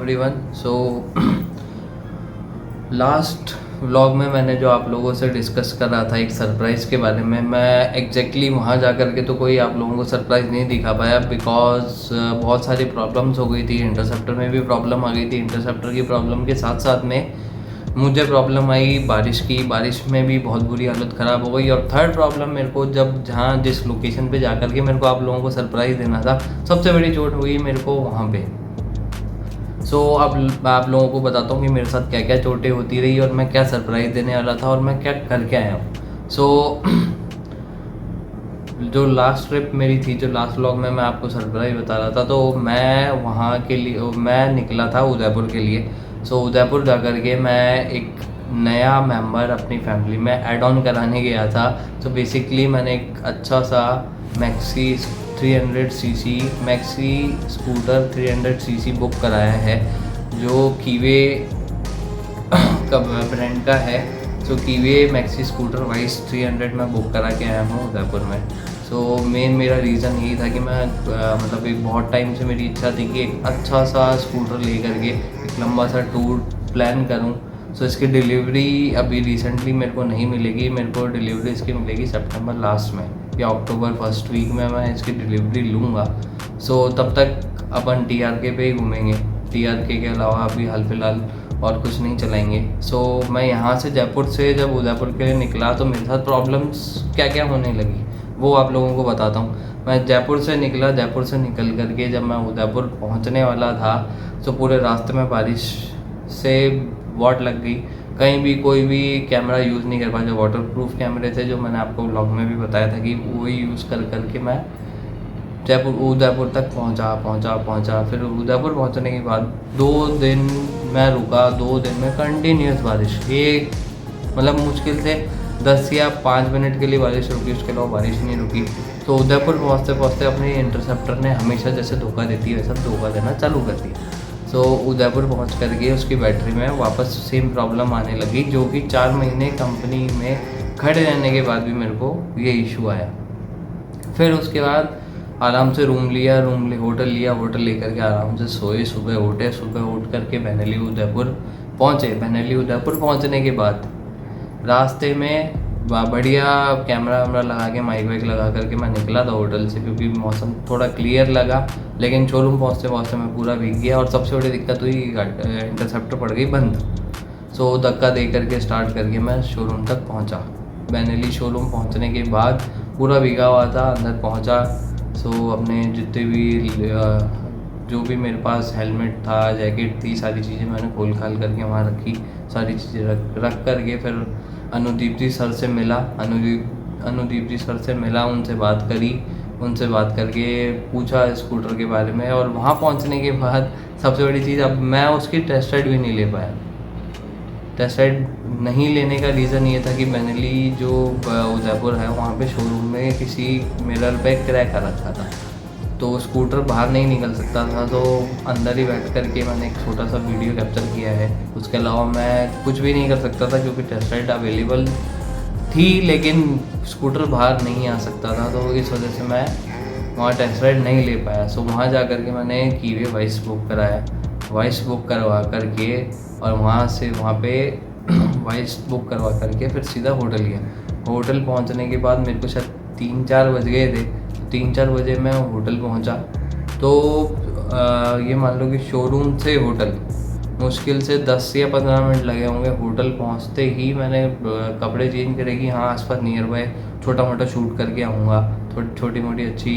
Everyone. So last vlog में मैंने जो आप लोगों से डिस्कस कर रहा था एक सरप्राइज़ के बारे में, मैं एग्जैक्टली वहाँ जा कर के तो कोई आप लोगों को सरप्राइज़ नहीं दिखा पाया बिकॉज बहुत सारी प्रॉब्लम्स हो गई थी। इंटरसेप्टर में भी प्रॉब्लम आ गई थी। इंटरसेप्टर की प्रॉब्लम के साथ साथ में मुझे प्रॉब्लम आई बारिश की। बारिश में भी बहुत बुरी हालत ख़राब हो गई। और थर्ड प्रॉब्लम मेरे को जब जहाँ जिस लोकेशन पे जा कर के मेरे को आप लोगों को सरप्राइज़ देना था, सबसे बड़ी चोट हुई मेरे को वहाँ पे। अब मैं आप लोगों को बताता हूँ कि मेरे साथ क्या क्या चोटें होती रही और मैं क्या सरप्राइज़ देने वाला था और मैं क्या करके आया हूँ। जो लास्ट ट्रिप मेरी थी, जो लास्ट व्लॉग में मैं आपको सरप्राइज़ बता रहा था, तो मैं वहाँ के लिए मैं निकला था उदयपुर के लिए। उदयपुर जा कर के मैं एक नया मेंबर अपनी फैमिली में ऐड ऑन कराने गया था। बेसिकली मैंने एक अच्छा सा maxi 300 CC maxi scooter 300 CC book कराया है, जो कीवे का ब्रांड का है। कीवे मैक्सी स्कूटर वाइस 300 में बुक करा के आया हूँ उदयपुर में। मेन मेरा रीज़न यही था कि मैं मतलब एक बहुत टाइम से मेरी इच्छा थी कि एक अच्छा सा स्कूटर ले करके एक लंबा सा टूर प्लान करूँ। इसकी डिलीवरी अभी रिसेंटली मेरे को नहीं मिलेगी। मेरे को डिलीवरी इसकी मिलेगी सितंबर लास्ट में या अक्टूबर फर्स्ट वीक में मैं इसकी डिलीवरी लूँगा। तब तक अपन TRK पे ही घूमेंगे। TRK के अलावा अभी हाल फिलहाल और कुछ नहीं चलाएंगे। मैं यहाँ से जयपुर से जब उदयपुर के लिए निकला तो मेरे साथ प्रॉब्लम्स क्या क्या होने लगी वो आप लोगों को बताता हूँ। मैं जयपुर से निकला, जयपुर से निकल करके जब मैं उदयपुर पहुँचने वाला था पूरे रास्ते में बारिश से वॉट लग गई। कहीं भी कोई भी कैमरा यूज़ नहीं कर पाया। जो वाटरप्रूफ कैमरे थे, जो मैंने आपको व्लॉग में भी बताया था कि वही यूज़ कर करके मैं उदयपुर तक पहुंचा। फिर उदयपुर पहुंचने के बाद 2 दिन मैं रुका। 2 दिन में कंटिन्यूस बारिश, एक मतलब मुश्किल से 10 या 5 मिनट के लिए बारिश रुकी, उसके अलावा बारिश नहीं रुकी। उदयपुर पहुंचते पहुंचते अपने इंटरसेप्टर ने हमेशा जैसे धोखा देती है वैसा धोखा देना चालू कर दिया। उदयपुर पहुंच करके उसकी बैटरी में वापस सेम प्रॉब्लम आने लगी, जो कि 4 महीने कंपनी में खड़े रहने के बाद भी मेरे को ये इशू आया। फिर उसके बाद आराम से होटल लिया। होटल लेकर के आराम से सोए, सुबह उठ करके बहनली उदयपुर पहुँचे। बहनली उदयपुर पहुँचने के बाद रास्ते में बढ़िया कैमरा वैमरा लगा के माइक वाइक लगा करके मैं निकला था होटल से, क्योंकि मौसम थोड़ा क्लियर लगा। लेकिन शोरूम पहुँचते पहुँचते मैं पूरा भीग गया और सबसे बड़ी दिक्कत हुई, इंटरसेप्टर पड़ गई बंद। धक्का दे करके स्टार्ट करके मैं शोरूम तक पहुँचा। बहनली शोरूम पहुँचने के बाद पूरा भीगा हुआ था, अंदर पहुँचा। अपने जितने भी जो भी मेरे पास हेलमेट था, जैकेट थी, सारी चीज़ें मैंने खोल खाल करके वहाँ रखी। सारी चीज़ें रख करके फिर अनुदीप जी सर से मिला। अनुदीप जी सर से मिला, उनसे बात करी। उनसे बात करके पूछा स्कूटर के बारे में। और वहाँ पहुँचने के बाद सबसे बड़ी चीज़, अब मैं उसकी टेस्ट राइड भी नहीं ले पाया। टेस्ट राइड नहीं लेने का रीज़न ये था कि बहनली जो उदयपुर है वहाँ पे शोरूम में किसी मिरर पे क्रैक आ रखा था, तो स्कूटर बाहर नहीं निकल सकता था। अंदर ही बैठ करके मैंने एक छोटा सा वीडियो कैप्चर किया है। उसके अलावा मैं कुछ भी नहीं कर सकता था, क्योंकि टेस्ट राइड अवेलेबल थी लेकिन स्कूटर बाहर नहीं आ सकता था। इस वजह से मैं वहाँ टेस्ट राइड नहीं ले पाया। वहाँ जा कर के मैंने कीवे वाइस बुक कराया। वाइस बुक करवा करके और वहाँ से वहाँ पे वाइस बुक करवा करके फिर सीधा होटल गया। होटल पहुँचने के बाद मेरे को शायद 3-4 बज गए थे। 3-4 बजे मैं होटल पहुँचा। ये मान लो कि शोरूम से होटल मुश्किल से 10 या 15 मिनट लगे होंगे। होटल पहुँचते ही मैंने कपड़े चेंज करे कि हाँ आसपास नियर बाय छोटा मोटा शूट करके आऊँगा, थोड़ी छोटी मोटी अच्छी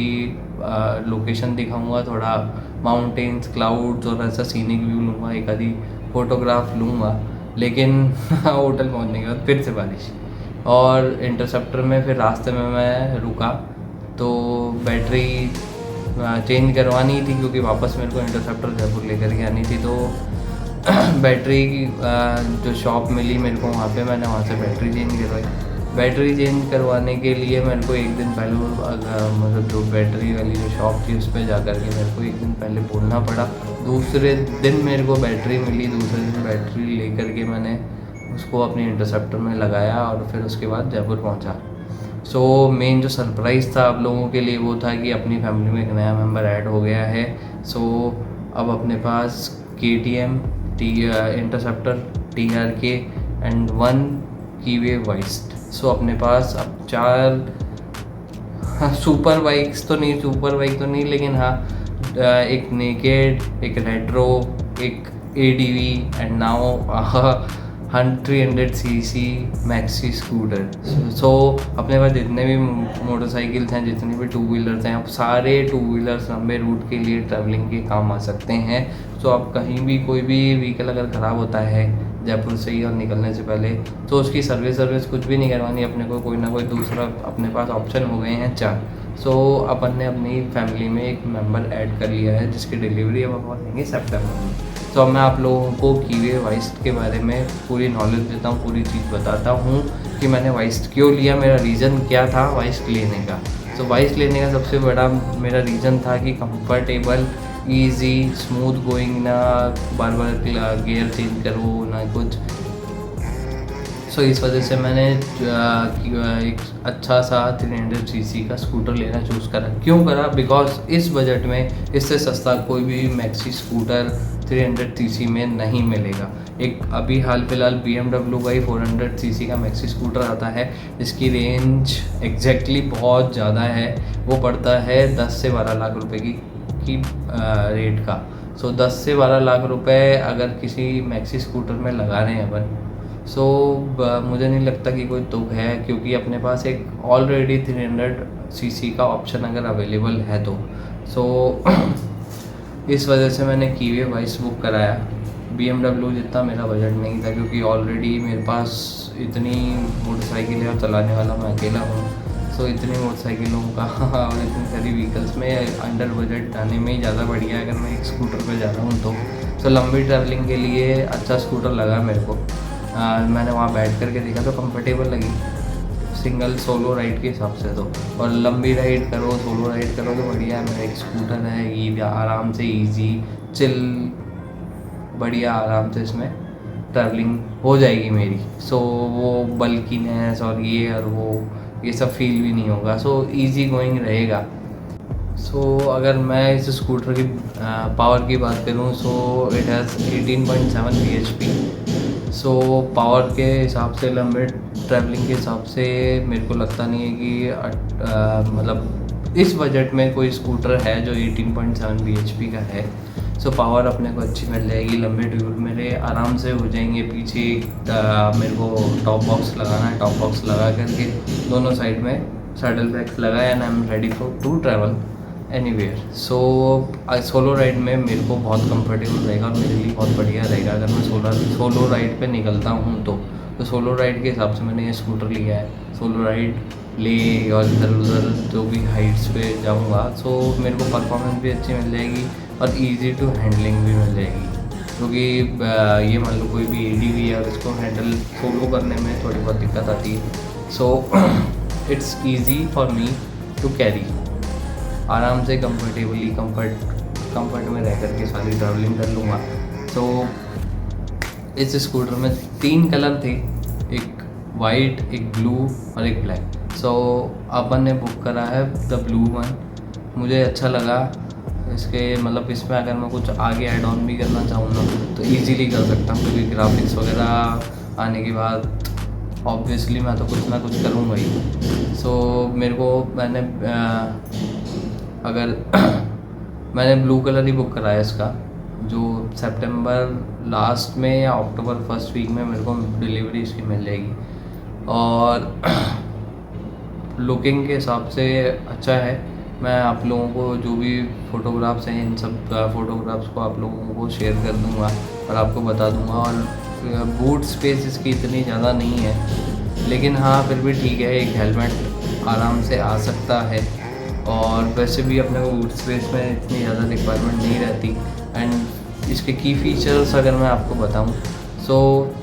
लोकेशन दिखाऊँगा, थोड़ा माउंटेन्स, क्लाउड्स और ऐसा सीनिक व्यू लूँगा, एक आधी फ़ोटोग्राफ लूँगा। लेकिन होटल पहुँचने के बाद फिर से बारिश। और इंटरसेप्टर में फिर रास्ते में मैं रुका, तो बैटरी चेंज करवानी थी, क्योंकि वापस मेरे को इंटरसेप्टर जयपुर लेकर के आनी थी। बैटरी की जो शॉप मिली मेरे को वहाँ पे, मैंने वहाँ से बैटरी चेंज करवाई। बैटरी चेंज करवाने के लिए मेरे को एक दिन पहले मतलब जो बैटरी वाली जो शॉप थी उस पर जा कर के मेरे को एक दिन पहले बोलना पड़ा। दूसरे दिन मेरे को बैटरी मिली। दूसरे दिन बैटरी लेकर के मैंने उसको अपने इंटरसेप्टर में लगाया और फिर उसके बाद जयपुर पहुँचा। मेन जो सरप्राइज़ था आप लोगों के लिए वो था कि अपनी फैमिली में एक नया मेंबर ऐड हो गया है। अब अपने पास KTM इंटरसेप्टर, TRK एंड 1 कीवे वाइस्ट। सो अपने पास अब 4 सुपर बाइक तो नहीं लेकिन हाँ, एक नेकेड, एक रेट्रो, एक ADV and now 300cc maxi scooter. So अपने पास जितने भी मोटरसाइकिल्स हैं, जितने भी टू व्हीलर्स हैं, अब सारे टू व्हीलर्स लंबे रूट के लिए ट्रैवलिंग के काम आ सकते हैं। सो अब कहीं भी कोई भी व्हीकल अगर ख़राब होता है जयपुर से ही और निकलने से पहले, तो उसकी सर्विस कुछ भी नहीं करवानी अपने को, कोई ना कोई दूसरा अपने पास ऑप्शन हो गए हैं 4। सो अपन ने अपनी फैमिली में एक मेंबर ऐड कर लिया है जिसकी डिलीवरी अब अपन देंगे सितंबर में। तो अब मैं आप लोगों को कीवे वाइस्ट के बारे में पूरी नॉलेज देता हूँ, पूरी चीज़ बताता हूँ कि मैंने वाइस्ट क्यों लिया, मेरा रीज़न क्या था वाइस्ट लेने का। तो वाइस्ट लेने का सबसे बड़ा मेरा रीज़न था कि कंफर्टेबल, ईजी, स्मूथ गोइंग, ना बार बार गियर चेंज करो ना कुछ। सो इस वजह से मैंने एक अच्छा सा 300cc का स्कूटर लेना चूज़ करा। क्यों करा? बिकॉज इस बजट में इससे सस्ता कोई भी मैक्सी स्कूटर 300cc में नहीं मिलेगा। एक अभी हाल फिलहाल BMW का ही 400cc का मैक्सी स्कूटर आता है, इसकी रेंज एग्जैक्टली बहुत ज़्यादा है, वो पड़ता है 10 से 12 लाख रुपए की रेट का। सो 10 से 12 लाख रुपए अगर किसी मैक्सी स्कूटर में लगा रहे हैं अपन, सो मुझे नहीं लगता कि कोई तुक है, क्योंकि अपने पास एक ऑलरेडी 300cc का ऑप्शन अगर अवेलेबल है तो। सो इस वजह से मैंने कीवे वाइस बुक कराया। BMW जितना मेरा बजट नहीं था, क्योंकि ऑलरेडी मेरे पास इतनी मोटरसाइकिल और चलाने वाला मैं अकेला हूँ। सो इतनी मोटरसाइकिलों का और इतनी सारी व्हीकल्स में अंडर बजट जाने में ही ज़्यादा बढ़िया है अगर मैं एक स्कूटर पे जा रहा हूँ तो। सो लंबी ट्रैवलिंग के लिए अच्छा स्कूटर लगा मेरे को। मैंने वहाँ बैठ करके देखा तो कंफर्टेबल लगी, सिंगल सोलो राइड के हिसाब से तो। और लंबी राइड करो, सोलो राइड करो तो बढ़िया है। मेरा एक स्कूटर है, ये आराम से इजी चिल बढ़िया आराम से इसमें ट्रैवलिंग हो जाएगी मेरी। सो वो बल्कीनेस और ये सब फील भी नहीं होगा। सो इजी गोइंग रहेगा। सो अगर मैं इस स्कूटर की पावर की बात करूँ, so it has 18.7 bhp। So power के हिसाब से, लंबे ट्रैवलिंग के हिसाब से मेरे को लगता नहीं है कि मतलब इस बजट में कोई स्कूटर है जो 18.7 bhp का है। सो पावर अपने को अच्छी मिल जाएगी, लंबे टूर मेरे आराम से हो जाएंगे। पीछे मेरे को टॉप बॉक्स लगाना है, टॉप बॉक्स लगा करके दोनों साइड में सैडल बैग्स लगाए and I am ready for to travel anywhere. So solo ride में मेरे को बहुत कंफर्टेबल रहेगा और मेरे लिए बहुत बढ़िया रहेगा अगर मैं सोलो राइड पे निकलता हूँ तो सोलो राइड के हिसाब से मैंने ये स्कूटर लिया है। सोलो राइड ले और इधर उधर जो भी हाइट्स पे जाऊँगा, सो मेरे को परफॉर्मेंस भी अच्छी मिल जाएगी और इजी टू हैंडलिंग भी मिल जाएगी। क्योंकि ये मान लो कोई भी ADV है और इसको हैंडल सोलो करने में थोड़ी बहुत दिक्कत आती है। So it's easy for me to carry, आराम से कंफर्ट में रह करके सारी ट्रैवलिंग कर लूँगा। तो इस स्कूटर में 3 कलर थे, एक वाइट, एक ब्लू और एक ब्लैक। सो अपन ने बुक करा है द ब्लू वन। मुझे अच्छा लगा इसके, मतलब इसमें अगर मैं कुछ आगे ऐड ऑन भी करना चाहूँ ना तो ईजीली कर सकता हूँ, क्योंकि ग्राफिक्स वगैरह आने के बाद ऑब्वियसली मैं तो कुछ ना कुछ करूँगा ही। सो मेरे को मैंने ब्लू कलर ही बुक कराया इसका, जो सितंबर लास्ट में या अक्टूबर फर्स्ट वीक में मेरे को डिलीवरी इसकी मिल जाएगी। और लुकिंग के हिसाब से अच्छा है। मैं आप लोगों को जो भी फ़ोटोग्राफ्स हैं, इन सब फ़ोटोग्राफ्स को आप लोगों को शेयर कर दूंगा और आपको बता दूंगा। और बूट स्पेस इसकी इतनी ज़्यादा नहीं है, लेकिन हाँ फिर भी ठीक है, एक हेलमेट आराम से आ सकता है। और वैसे भी अपने को बूट स्पेस में इतनी ज़्यादा रिक्वायरमेंट नहीं रहती। एंड इसके की फ़ीचर्स अगर मैं आपको बताऊं, सो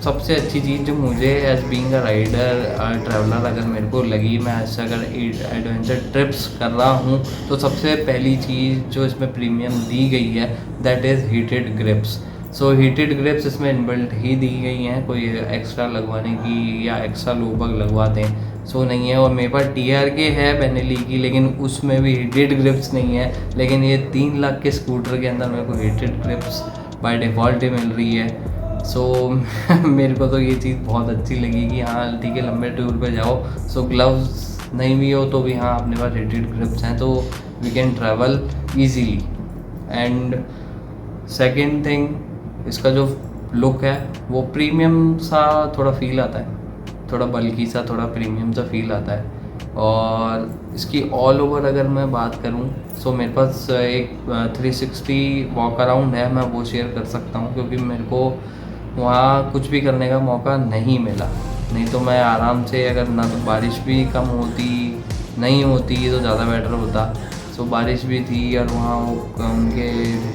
सबसे अच्छी चीज़ जो मुझे as being a rider traveller अगर मेरे को लगी, मैं ऐसा अगर एडवेंचर ट्रिप्स कर रहा हूँ, तो सबसे पहली चीज़ जो इसमें प्रीमियम दी गई है that is heated grips. So heated grips इसमें इनबिल्ट ही दी गई हैं, कोई एक्स्ट्रा लगवाने की या एक्स्ट्रा लोबग लगवाते हैं सो नहीं है। और मेरे पास TRK है बेनेली की, लेकिन उसमें भी हीटेड ग्रिप्स नहीं है। लेकिन ये 3 लाख के स्कूटर के अंदर मेरे को हीटेड ग्रिप्स बाय डिफ़ॉल्ट ही मिल रही है। सो मेरे को तो ये चीज़ बहुत अच्छी लगी कि हाँ ठीक है, लंबे टूर पे जाओ सो ग्लव्स नहीं भी हो तो भी हाँ अपने पास हीटेड ग्रिप्स हैं तो we can travel easily. And second thing, इसका जो लुक है वो प्रीमियम सा थोड़ा फील आता है, थोड़ा बल्कि सा, थोड़ा प्रीमियम सा फील आता है। और इसकी ऑल ओवर अगर मैं बात करूं सो मेरे पास एक 360 वॉक अराउंड है, मैं वो शेयर कर सकता हूं क्योंकि मेरे को वहाँ कुछ भी करने का मौका नहीं मिला। नहीं तो मैं आराम से, अगर ना तो बारिश भी कम होती नहीं होती तो ज़्यादा बेटर होता। सो बारिश भी थी और वहाँ उनके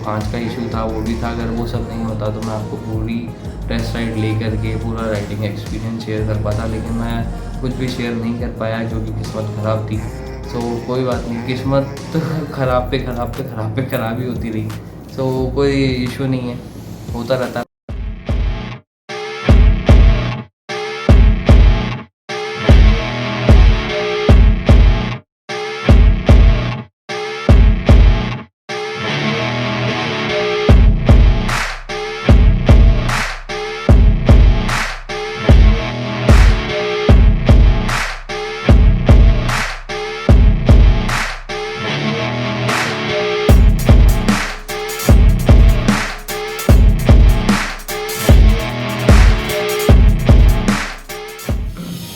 कांच का इशू था वो भी था, अगर वो सब नहीं होता तो मैं आपको पूरी टेस्ट राइड ले करके पूरा राइडिंग एक्सपीरियंस शेयर कर पाता, लेकिन मैं कुछ भी शेयर नहीं कर पाया क्योंकि किस्मत ख़राब थी। सो कोई बात नहीं, किस्मत ख़राब पे ख़राब पे ख़राब पे ख़राब ही होती रही। सो कोई इशू नहीं है, होता रहता है।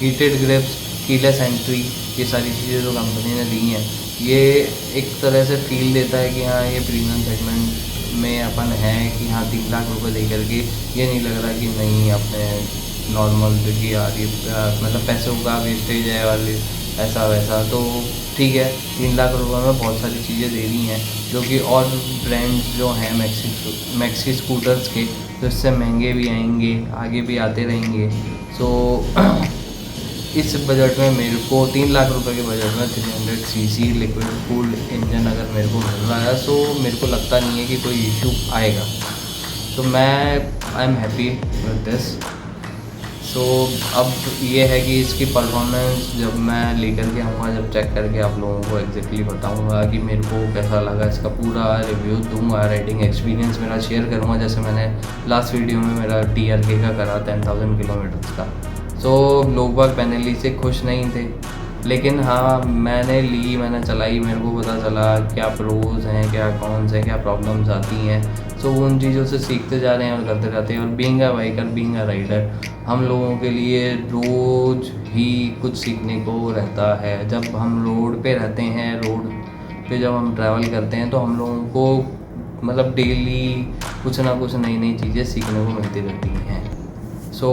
हीटेड ग्रिप्स, कीलेस एंट्री, ये सारी चीज़ें जो कंपनी ने दी हैं, ये एक तरह से फील देता है कि हाँ ये प्रीमियम सेगमेंट में अपन है, कि हाँ 3 लाख रुपए दे करके ये नहीं लग रहा कि नहीं अपने नॉर्मल जो कि यार ये मतलब पैसों का वेस्टेज है और ऐसा वैसा। तो ठीक है, 3 लाख रुपए में बहुत सारी चीज़ें दे रही हैं जो कि और ब्रांड्स जो हैं मैक्सी स्कूटर्स के, तो इससे महंगे भी आएंगे, आगे भी आते रहेंगे। सो इस बजट में मेरे को 3 लाख रुपए के बजट में 300 सीसी लिक्विड कूल्ड इंजन अगर मेरे को मिल रहा है तो मेरे को लगता नहीं है कि कोई इशू आएगा। तो I am happy with this. So अब ये है कि इसकी परफॉर्मेंस जब मैं लेकर के आऊँगा, जब चेक करके आप लोगों को एग्जैक्टली बताऊँगा कि मेरे को कैसा लगा, इसका पूरा रिव्यू दूँगा, राइडिंग एक्सपीरियंस मेरा शेयर करूँगा, जैसे मैंने लास्ट वीडियो में मेरा TRK का करा 10,000 किलोमीटर्स का। सो लोग बाग पैनली से खुश नहीं थे, लेकिन हाँ मैंने ली, मैंने चलाई, मेरे को पता चला क्या प्रोज हैं, क्या कॉन्स हैं, क्या प्रॉब्लम्स आती हैं। सो उन चीज़ों से सीखते जा रहे हैं और करते रहते हैं। और being a biker, being a rider, हम लोगों के लिए रोज़ ही कुछ सीखने को रहता है। जब हम रोड पे रहते हैं, रोड पे जब हम ट्रैवल करते हैं तो हम लोगों को मतलब डेली कुछ ना कुछ नई नई चीज़ें सीखने को मिलती रहती हैं। सो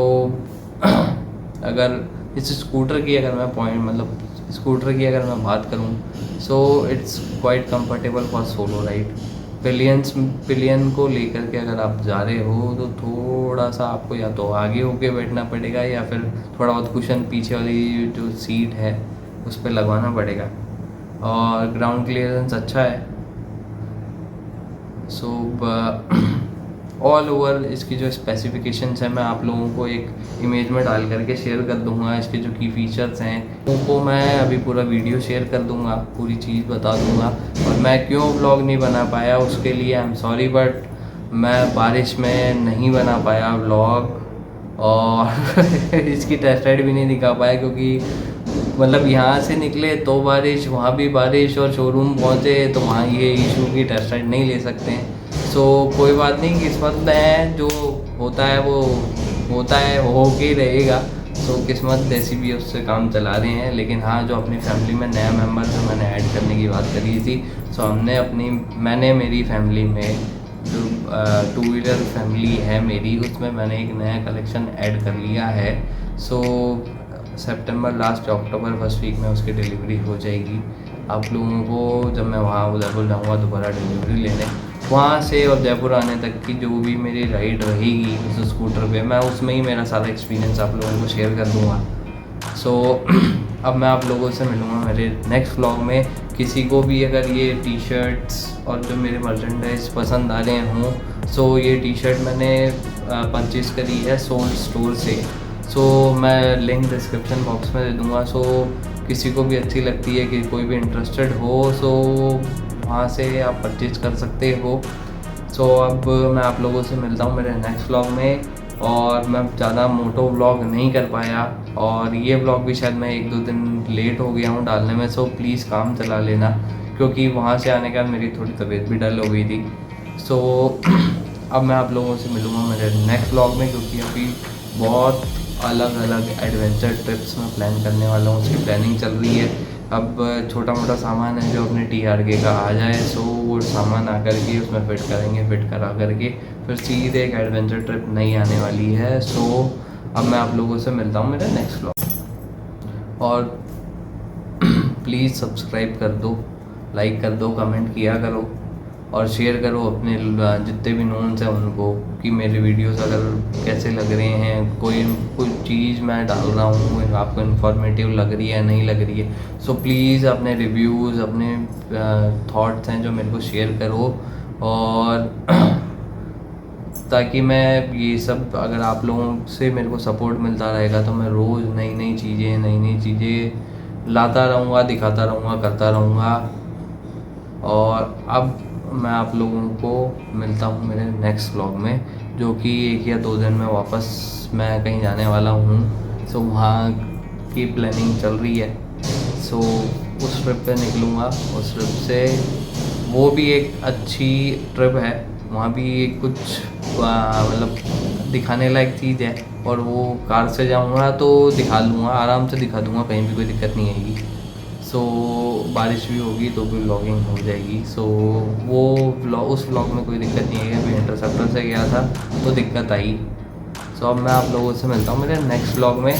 अगर इस स्कूटर की अगर मैं बात करूं so it's quite comfortable for solo ride. Pillion को लेकर के अगर आप जा रहे हो तो थोड़ा सा आपको या तो आगे होके बैठना पड़ेगा या फिर थोड़ा बहुत कुशन पीछे वाली जो सीट है उस पर लगवाना पड़ेगा। और ग्राउंड क्लियरेंस अच्छा है। सो ऑल ओवर इसकी जो स्पेसिफिकेशंस हैं मैं आप लोगों को एक इमेज में डाल करके शेयर कर दूंगा। इसके जो की फ़ीचर्स हैं उनको मैं अभी पूरा वीडियो शेयर कर दूंगा, पूरी चीज़ बता दूंगा। और मैं क्यों व्लॉग नहीं बना पाया उसके लिए आई एम सॉरी, बट मैं बारिश में नहीं बना पाया व्लॉग और इसकी टेस्ट राइड भी नहीं दिखा पाया क्योंकि मतलब यहाँ से निकले तो बारिश, वहाँ भी बारिश, और शोरूम पहुँचे तो वहाँ ये इशू की टेस्ट राइड नहीं ले सकते हैं। सो कोई बात नहीं, किस्मत में है, जो होता है वो होता है, हो के रहेगा। सो किस्मत जैसी भी उससे काम चला रहे हैं। लेकिन हाँ, जो अपनी फैमिली में नया मेंबर जो मैंने ऐड करने की बात करी थी, सो मैंने मेरी फैमिली में जो 2 व्हीलर फैमिली है मेरी, उसमें मैंने एक नया कलेक्शन ऐड कर लिया है। सो सितंबर लास्ट अक्टूबर फर्स्ट वीक में उसकी डिलीवरी हो जाएगी आप लोगों को। जब मैं वहाँ उदयपुर जाऊँगा दोबारा डिलीवरी लेने, वहाँ से और जयपुर आने तक की जो भी मेरी राइड रहेगी उस स्कूटर पे, मैं उसमें ही मेरा सारा एक्सपीरियंस आप लोगों को शेयर कर दूँगा। सो अब मैं आप लोगों से मिलूँगा मेरे नेक्स्ट व्लॉग में। किसी को भी अगर ये टी-शर्ट्स और जो मेरे मर्चेंडाइज पसंद आ रहे हों, सो ये टी-शर्ट मैंने परचेज़ करी है सोल स्टोर से। सो मैं लिंक डिस्क्रिप्शन बॉक्स में दे दूँगा। सो किसी को भी अच्छी लगती है कि कोई भी इंटरेस्टेड हो, सो वहाँ से आप परचेज़ कर सकते हो। सो अब मैं आप लोगों से मिलता हूँ मेरे नेक्स्ट व्लॉग में। और मैं ज़्यादा मोटो व्लॉग नहीं कर पाया, और ये व्लॉग भी शायद मैं 1-2 दिन लेट हो गया हूँ डालने में। सो प्लीज़ काम चला लेना, क्योंकि वहाँ से आने के बाद मेरी थोड़ी तबीयत भी डल हो गई थी। सो अब मैं आप लोगों से मिलूँगा मेरे नेक्स्ट व्लॉग में, क्योंकि अभी बहुत अलग अलग एडवेंचर ट्रिप्स में प्लान करने वाला हूँ, उसकी प्लानिंग चल रही है। अब छोटा मोटा सामान है जो अपने TRK का आ जाए, सो वो सामान आकर के उसमें फिट करेंगे, फिट करा करके फिर सीधे एक एडवेंचर ट्रिप नई आने वाली है। सो अब मैं आप लोगों से मिलता हूँ मेरे नेक्स्ट व्लॉग। और प्लीज़ सब्सक्राइब कर दो, लाइक कर दो, कमेंट किया करो और शेयर करो अपने जितने भी नोन्स हैं उनको, कि मेरे वीडियोस अगर कैसे लग रहे हैं, कोई चीज़ मैं डाल रहा हूँ आपको इन्फॉर्मेटिव लग रही है नहीं लग रही है। सो प्लीज़ अपने रिव्यूज़, अपने थॉट्स हैं जो मेरे को शेयर करो। और ताकि मैं ये सब, अगर आप लोगों से मेरे को सपोर्ट मिलता रहेगा तो मैं रोज़ नई नई चीज़ें लाता रहूँगा, दिखाता रहूँगा, करता रहूँगा। और अब मैं आप लोगों को मिलता हूँ मेरे नेक्स्ट व्लॉग में, जो कि 1 या 2 दिन में वापस मैं कहीं जाने वाला हूँ। सो वहाँ की प्लानिंग चल रही है। सो उस ट्रिप पे निकलूँगा। उस ट्रिप से वो भी एक अच्छी ट्रिप है, वहाँ भी कुछ मतलब दिखाने लायक चीज़ है। और वो कार से जाऊँगा तो दिखा लूँगा, आराम से दिखा दूँगा, कहीं भी कोई दिक्कत नहीं आएगी। सो बारिश भी होगी तो भी व्लॉगिंग हो जाएगी। सो उस व्लॉग में कोई दिक्कत नहीं है। अभी इंटरसेप्टर से गया था तो दिक्कत आई। सो अब मैं आप लोगों से मिलता हूँ मेरे नेक्स्ट व्लॉग में।